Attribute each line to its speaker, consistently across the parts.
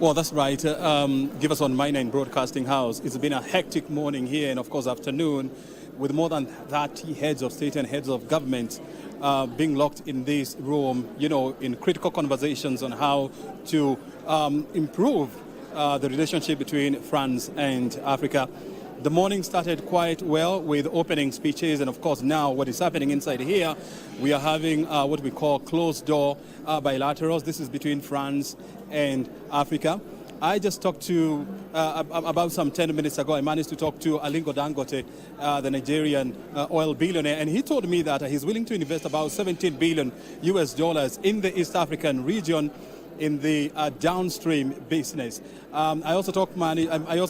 Speaker 1: Well, that's right. Give us on My Nine Broadcasting House. It's been a hectic morning here and, of course, afternoon with more than 30 heads of state and heads of government being locked in this room, in critical conversations on how to improve the relationship between France and Africa. The morning started quite well with opening speeches, and of course now what is happening inside here, we are having what we call closed-door bilaterals. This is between France and Africa. I just talked to, about some 10 minutes ago, I managed to talk to Aliko Dangote, the Nigerian oil billionaire, and he told me that he's willing to invest about 17 billion US dollars in the East African region in the downstream business. I also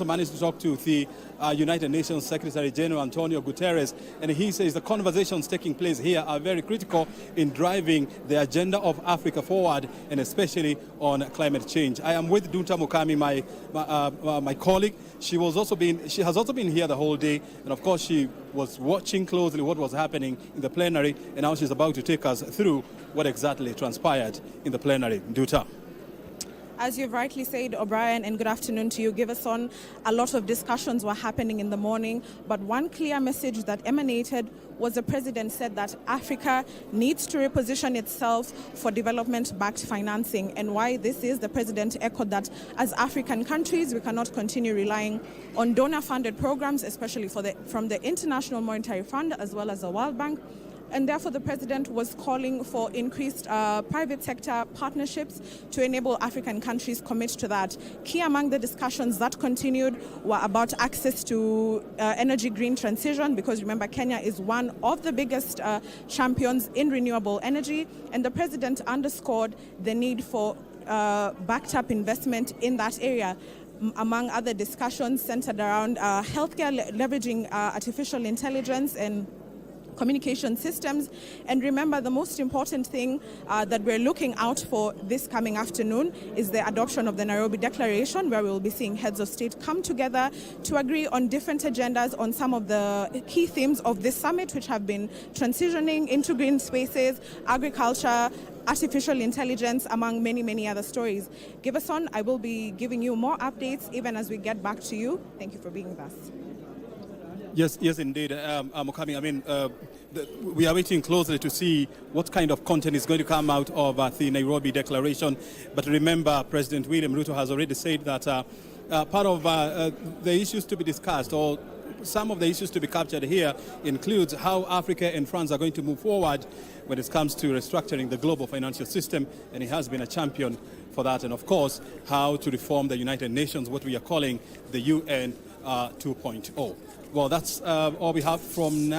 Speaker 1: managed to talk to the United Nations Secretary General Antonio Guterres, and he says the conversations taking place here are very critical in driving the agenda of Africa forward, and especially on climate change. I am with Dunta Mukami, my colleague. She has also been here the whole day, and of course she was watching closely what was happening in the plenary, and now she's about to take us through what exactly transpired in the plenary. Dunta.
Speaker 2: As you've rightly said, O'Brien, and good afternoon to you, Giverson, a lot of discussions were happening in the morning, but one clear message that emanated was the president said that Africa needs to reposition itself for development-backed financing. And why this is, the president echoed that as African countries, we cannot continue relying on donor-funded programs, especially from the International Monetary Fund as well as the World Bank. And therefore, the president was calling for increased private sector partnerships to enable African countries commit to that. Key among the discussions that continued were about access to energy green transition, because remember, Kenya is one of the biggest champions in renewable energy. And the president underscored the need for backed up investment in that area. Among other discussions centered around healthcare, leveraging artificial intelligence and communication systems. And remember, the most important thing that we're looking out for this coming afternoon is the adoption of the Nairobi Declaration, where we'll be seeing heads of state come together to agree on different agendas on some of the key themes of this summit, which have been transitioning into green spaces, agriculture, artificial intelligence, among many, many other stories. Giverson, I will be giving you more updates even as we get back to you. Thank you for being with us.
Speaker 1: Yes, indeed, Mukami. I mean, we are waiting closely to see what kind of content is going to come out of the Nairobi Declaration. But remember, President William Ruto has already said that part of the issues to be discussed, or some of the issues to be captured here, includes how Africa and France are going to move forward when it comes to restructuring the global financial system, and he has been a champion for that. And of course, how to reform the United Nations, what we are calling the UN 2.0. Well, that's all we have from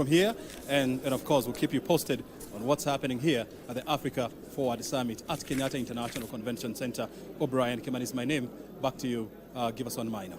Speaker 1: here, and of course we'll keep you posted on what's happening here at the Africa Forward Summit at Kenyatta International Convention Center. O'Brien Kimani is my name. Back to you. Give us one minor.